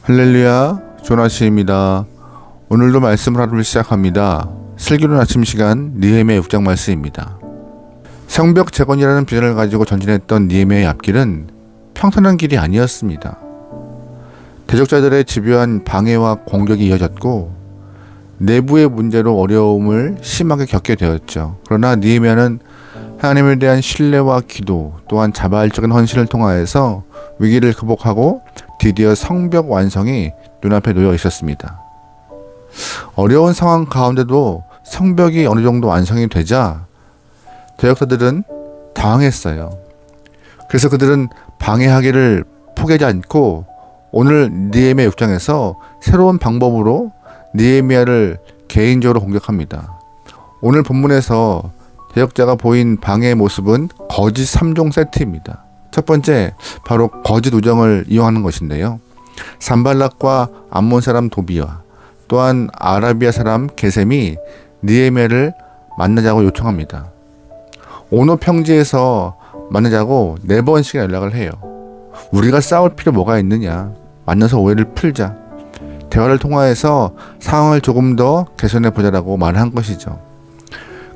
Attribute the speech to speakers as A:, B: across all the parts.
A: 할렐루야, 조나시입니다. 오늘도 말씀을 하루를 시작합니다. 슬기로운 아침 시간 느헤미야 6장 말씀입니다. 성벽 재건이라는 비전을 가지고 전진했던 느헤미야의 앞길은 평탄한 길이 아니었습니다. 대적자들의 집요한 방해와 공격이 이어졌고 내부의 문제로 어려움을 심하게 겪게 되었죠. 그러나 느헤미야는 하나님에 대한 신뢰와 기도 또한 자발적인 헌신을 통하여서 위기를 극복하고 드디어 성벽 완성이 눈앞에 놓여 있었습니다. 어려운 상황 가운데도 성벽이 어느 정도 완성이 되자 대적자들은 당황했어요. 그래서 그들은 방해하기를 포기하지 않고 오늘 느헤미야 6장에서 새로운 방법으로 느헤미야를 개인적으로 공격합니다. 오늘 본문에서 대적자가 보인 방해의 모습은 거짓 3종 세트입니다. 첫 번째, 바로 거짓 우정을 이용하는 것인데요. 산발락과 암몬 사람 도비와 또한 아라비아 사람 게셈이 느헤미야를 만나자고 요청합니다. 오노 평지에서 만나자고 4번씩 연락을 해요. 우리가 싸울 필요 뭐가 있느냐, 만나서 오해를 풀자, 대화를 통하여서 상황을 조금 더 개선해 보자라고 말한 것이죠.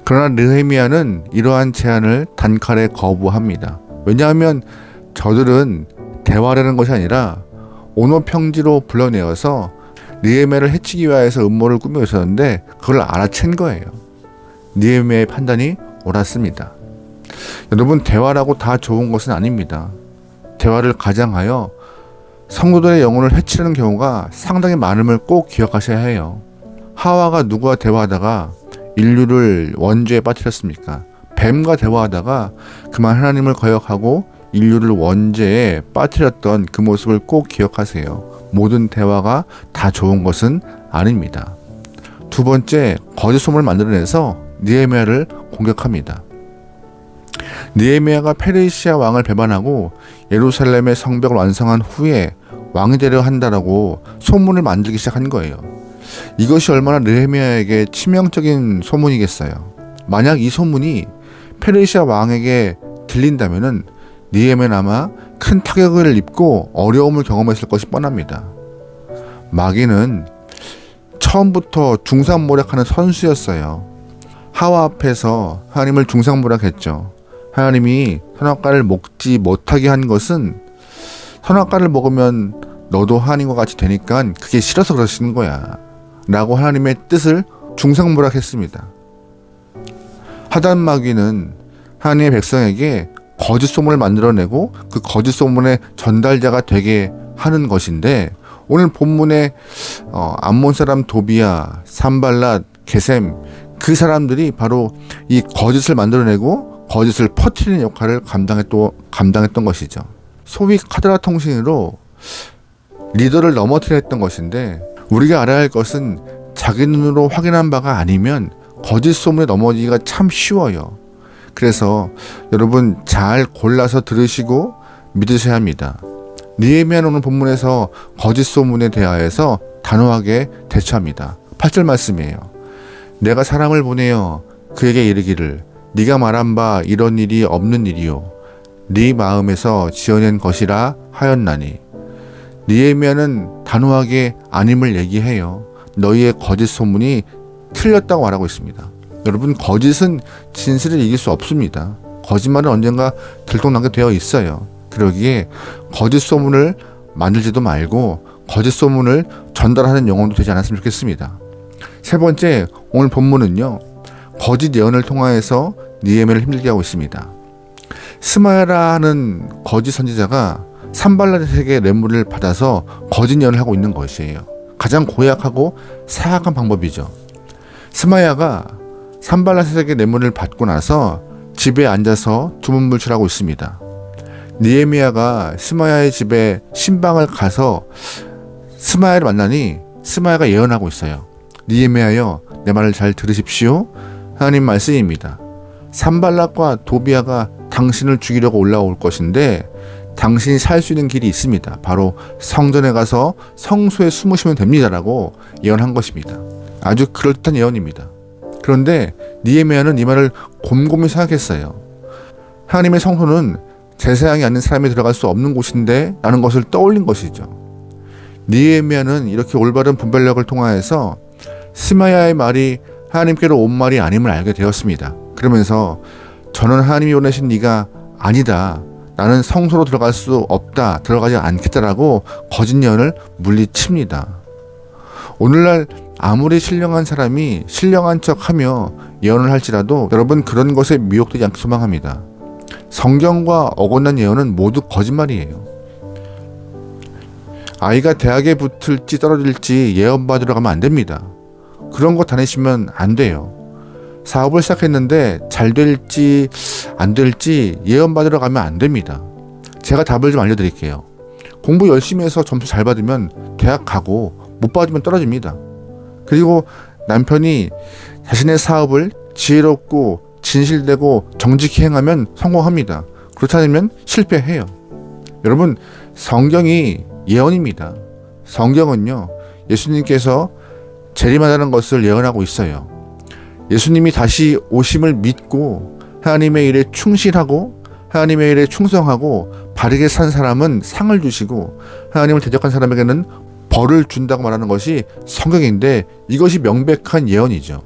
A: 그러나 느헤미야는 이러한 제안을 단칼에 거부합니다. 왜냐하면 저들은 대화라는 것이 아니라 오노 평지로 불러내어서 느헤미야를 해치기 위해서 음모를 꾸미고 있었는데 그걸 알아챈 거예요. 느헤미야의 판단이 옳았습니다. 여러분, 대화라고 다 좋은 것은 아닙니다. 대화를 가장하여 성도들의 영혼을 해치려는 경우가 상당히 많음을 꼭 기억하셔야 해요. 하와가 누구와 대화하다가 인류를 원죄에 빠뜨렸습니까? 뱀과 대화하다가 그만 하나님을 거역하고 인류를 원죄에 빠뜨렸던 그 모습을 꼭 기억하세요. 모든 대화가 다 좋은 것은 아닙니다. 두 번째, 거짓 소문을 만들어내서 느헤미야를 공격합니다. 느헤미야가 페르시아 왕을 배반하고 예루살렘의 성벽을 완성한 후에 왕이 되려 한다라고 소문을 만들기 시작한 거예요. 이것이 얼마나 느헤미야에게 치명적인 소문이겠어요. 만약 이 소문이 페르시아 왕에게 들린다면은 느헤미야는 아마 큰 타격을 입고 어려움을 경험했을 것이 뻔합니다. 마귀는 처음부터 중상모략하는 선수였어요. 하와 앞에서 하나님을 중상모략했죠. 하나님이 선악과를 먹지 못하게 한 것은 선악과를 먹으면 너도 하나님과 같이 되니까 그게 싫어서 그러시는 거야 라고 하나님의 뜻을 중상모략했습니다. 하단 마귀는 하나님의 백성에게 거짓 소문을 만들어내고 그 거짓 소문의 전달자가 되게 하는 것인데, 오늘 본문의 암몬 사람 도비야, 산발랏, 게셈, 그 사람들이 바로 이 거짓을 만들어내고 거짓을 퍼뜨리는 역할을 감당했던 것이죠. 소위 카드라 통신으로 리더를 넘어뜨려 했던 것인데, 우리가 알아야 할 것은 자기 눈으로 확인한 바가 아니면 거짓 소문에 넘어지기가 참 쉬워요. 그래서 여러분 잘 골라서 들으시고 믿으셔야 합니다. 느헤미야는 오늘 본문에서 거짓 소문에 대하여서 단호하게 대처합니다. 8절 말씀이에요. 내가 사람을 보내어 그에게 이르기를 네가 말한 바 이런 일이 없는 일이요 네 마음에서 지어낸 것이라 하였나니. 느헤미야는 단호하게 아님을 얘기해요. 너희의 거짓 소문이 틀렸다고 말하고 있습니다. 여러분, 거짓은 진실을 이길 수 없습니다. 거짓말은 언젠가 들통나게 되어 있어요. 그러기에 거짓 소문을 만들지도 말고 거짓 소문을 전달하는 영혼도 되지 않았으면 좋겠습니다. 세 번째, 오늘 본문은요, 거짓 예언을 통하여서 느헤미야를 힘들게 하고 있습니다. 스마야라 하는 거짓 선지자가 산발랏에게 뇌물을 받아서 거짓 예언을 하고 있는 것이에요. 가장 고약하고 사악한 방법이죠. 스마야가 산발랏에게 뇌물을 받고 나서 집에 앉아서 두문불출하고 있습니다. 느헤미야가 스마야의 집에 신방을 가서 스마야를 만나니 스마야가 예언하고 있어요. 느헤미야여, 내 말을 잘 들으십시오. 하나님 말씀입니다. 산발랏과 도비야가 당신을 죽이려고 올라올 것인데 당신이 살 수 있는 길이 있습니다. 바로 성전에 가서 성소에 숨으시면 됩니다라고 예언한 것입니다. 아주 그럴듯한 예언입니다. 그런데 느헤미야는 이 말을 곰곰이 생각했어요. 하나님의 성소는 제사장이 아닌 사람이 들어갈 수 없는 곳인데 라는 것을 떠올린 것이죠. 느헤미야는 이렇게 올바른 분별력을 통하여서 스마야의 말이 하나님께로 온 말이 아님을 알게 되었습니다. 그러면서 저는 하나님이 보내신 네가 아니다. 나는 성소로 들어갈 수 없다. 들어가지 않겠다라고 거짓 예언을 물리칩니다. 오늘날 아무리 신령한 사람이 신령한 척하며 예언을 할지라도 여러분 그런 것에 미혹되지 않기 소망합니다. 성경과 어긋난 예언은 모두 거짓말이에요. 아이가 대학에 붙을지 떨어질지 예언 받으러 가면 안 됩니다. 그런 거 다니시면 안 돼요. 사업을 시작했는데 잘 될지 안 될지 예언 받으러 가면 안 됩니다. 제가 답을 좀 알려드릴게요. 공부 열심히 해서 점수 잘 받으면 대학 가고 못 받으면 떨어집니다. 그리고 남편이 자신의 사업을 지혜롭고 진실되고 정직히 행하면 성공합니다. 그렇지 않으면 실패해요. 여러분, 성경이 예언입니다. 성경은요, 예수님께서 재림하다는 것을 예언하고 있어요. 예수님이 다시 오심을 믿고 하나님의 일에 충실하고 하나님의 일에 충성하고 바르게 산 사람은 상을 주시고 하나님을 대적한 사람에게는 벌을 준다고 말하는 것이 성경인데 이것이 명백한 예언이죠.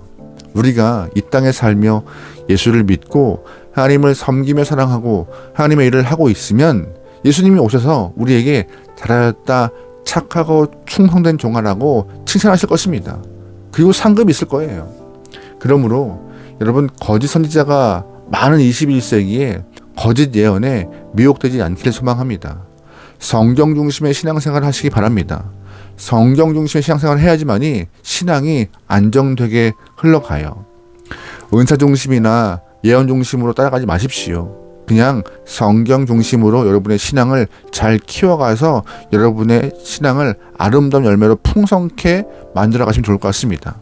A: 우리가 이 땅에 살며 예수를 믿고 하나님을 섬기며 사랑하고 하나님의 일을 하고 있으면 예수님이 오셔서 우리에게 잘하였다, 착하고 충성된 종아라고 칭찬하실 것입니다. 그리고 상급이 있을 거예요. 그러므로 여러분, 거짓 선지자가 많은 21세기에 거짓 예언에 미혹되지 않기를 소망합니다. 성경 중심의 신앙생활을 하시기 바랍니다. 성경 중심의 신앙생활을 해야지만이 신앙이 안정되게 흘러가요. 은사 중심이나 예언 중심으로 따라가지 마십시오. 그냥 성경 중심으로 여러분의 신앙을 잘 키워가서 여러분의 신앙을 아름다운 열매로 풍성케 만들어 가시면 좋을 것 같습니다.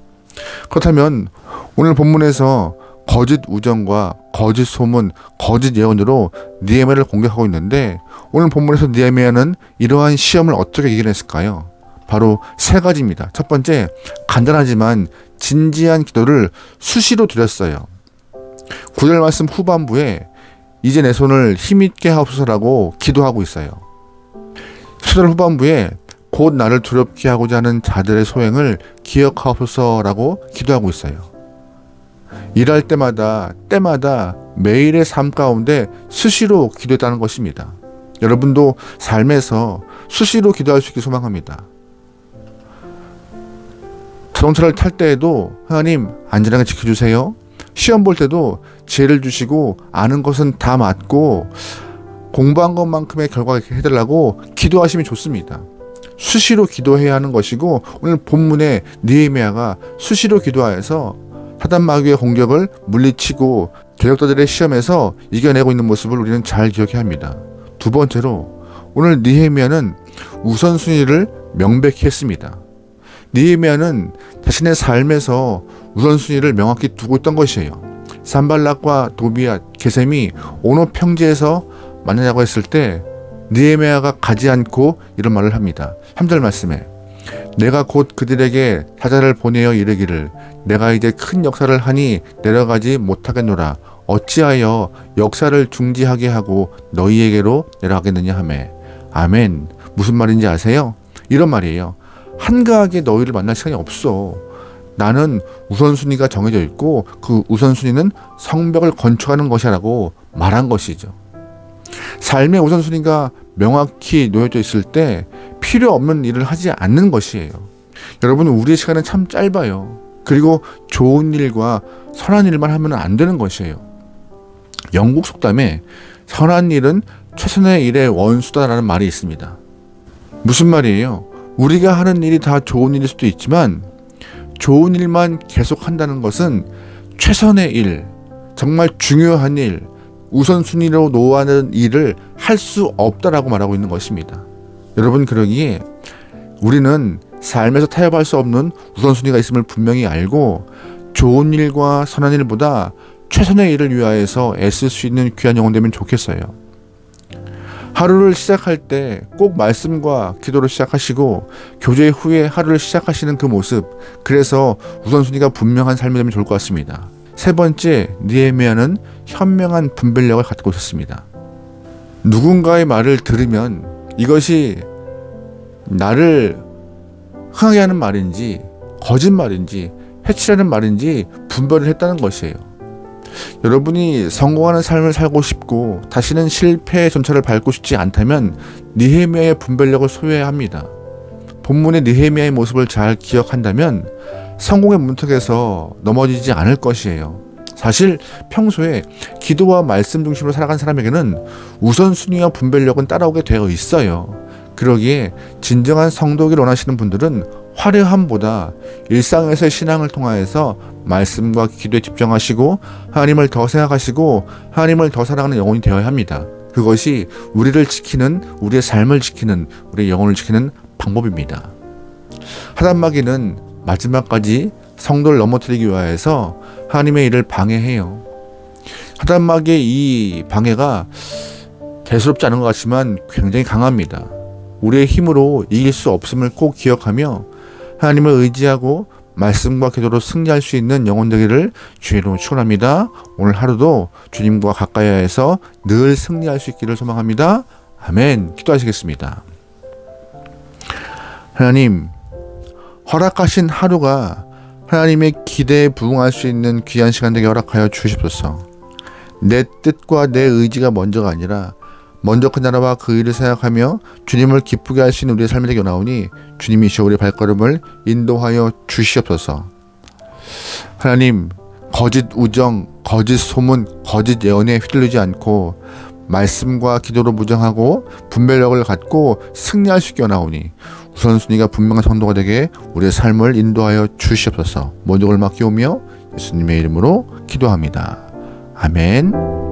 A: 그렇다면 오늘 본문에서 거짓 우정과 거짓 소문, 거짓 예언으로 느헤미야를 공격하고 있는데 오늘 본문에서 느헤미야는 이러한 시험을 어떻게 이겨냈을까요? 바로 세 가지입니다. 첫 번째, 간단하지만 진지한 기도를 수시로 드렸어요. 9절 말씀 후반부에 이제 내 손을 힘있게 하옵소서라고 기도하고 있어요. 10절 후반부에 곧 나를 두렵게 하고자 하는 자들의 소행을 기억하옵소서라고 기도하고 있어요. 일할 때마다 매일의 삶 가운데 수시로 기도했다는 것입니다. 여러분도 삶에서 수시로 기도할 수 있게 소망합니다. 자동차를 탈 때에도 하나님 안전하게 지켜주세요. 시험 볼 때도 지혜를 주시고 아는 것은 다 맞고 공부한 것만큼의 결과가 해달라고 기도하시면 좋습니다. 수시로 기도해야 하는 것이고 오늘 본문에 느헤미야가 수시로 기도하여서 사단 마귀의 공격을 물리치고 대적자들의 시험에서 이겨내고 있는 모습을 우리는 잘 기억해야 합니다. 두 번째로 오늘 느헤미야는 우선순위를 명백히 했습니다. 느헤미야는 자신의 삶에서 우선순위를 명확히 두고 있던 것이에요. 산발락과 도비앗, 게셈이 오노 평지에서 만나자고 했을 때 느헤미야가 가지 않고 이런 말을 합니다. 3절 말씀에 내가 곧 그들에게 사자를 보내어 이르기를 내가 이제 큰 역사를 하니 내려가지 못하겠노라. 어찌하여 역사를 중지하게 하고 너희에게로 내려가겠느냐 하매. 아멘. 무슨 말인지 아세요? 이런 말이에요. 한가하게 너희를 만날 시간이 없어. 나는 우선순위가 정해져 있고 그 우선순위는 성벽을 건축하는 것이라고 말한 것이죠. 삶의 우선순위가 명확히 놓여져 있을 때 필요 없는 일을 하지 않는 것이에요. 여러분, 우리의 시간은 참 짧아요. 그리고 좋은 일과 선한 일만 하면 안 되는 것이에요. 영국 속담에 선한 일은 최선의 일의 원수다라는 말이 있습니다. 무슨 말이에요? 우리가 하는 일이 다 좋은 일일 수도 있지만 좋은 일만 계속 한다는 것은 최선의 일, 정말 중요한 일, 우선순위로 놓아는 일을 할 수 없다라고 말하고 있는 것입니다. 여러분, 그러기에 우리는 삶에서 타협할 수 없는 우선순위가 있음을 분명히 알고 좋은 일과 선한 일보다 최선의 일을 위하여서 애쓸 수 있는 귀한 영혼 되면 좋겠어요. 하루를 시작할 때 꼭 말씀과 기도로 시작하시고 교제 후에 하루를 시작하시는 그 모습, 그래서 우선순위가 분명한 삶이 되면 좋을 것 같습니다. 세 번째, 느헤미야는 현명한 분별력을 갖고 있었습니다. 누군가의 말을 들으면 이것이 나를 흥하게 하는 말인지 거짓말인지 해치려는 말인지 분별을 했다는 것이에요. 여러분이 성공하는 삶을 살고 싶고 다시는 실패의 전철을 밟고 싶지 않다면 느헤미야의 분별력을 소유해야 합니다. 본문의 느헤미야의 모습을 잘 기억한다면 성공의 문턱에서 넘어지지 않을 것이에요. 사실 평소에 기도와 말씀 중심으로 살아간 사람에게는 우선순위와 분별력은 따라오게 되어 있어요. 그러기에 진정한 성도기를 원하시는 분들은 화려함보다 일상에서의 신앙을 통하여서 말씀과 기도에 집중하시고 하나님을 더 생각하시고 하나님을 더 사랑하는 영혼이 되어야 합니다. 그것이 우리를 지키는, 우리의 삶을 지키는, 우리의 영혼을 지키는 방법입니다. 하단마귀는 마지막까지 성도를 넘어뜨리기 위하여서 하나님의 일을 방해해요. 하단마귀의 이 방해가 대수롭지 않은 것 같지만 굉장히 강합니다. 우리의 힘으로 이길 수 없음을 꼭 기억하며 하나님을 의지하고 말씀과 기도로 승리할 수 있는 영혼 되기를 주의 이름으로 축원합니다. 오늘 하루도 주님과 가까이에서 늘 승리할 수 있기를 소망합니다. 아멘. 기도하시겠습니다. 하나님, 허락하신 하루가 하나님의 기대에 부응할 수 있는 귀한 시간 되게 허락하여 주시옵소서. 내 뜻과 내 의지가 먼저가 아니라 먼저 그 나라와 그 일을 생각하며 주님을 기쁘게 할 수 있는 우리의 삶이 되게 나오니 주님이시여 우리의 발걸음을 인도하여 주시옵소서. 하나님, 거짓 우정, 거짓 소문, 거짓 예언에 휘둘리지 않고 말씀과 기도로 무장하고 분별력을 갖고 승리할 수 있게 나오니 우선순위가 분명한 성도가 되게 우리의 삶을 인도하여 주시옵소서. 모든 걸 맡기오며 예수님의 이름으로 기도합니다. 아멘.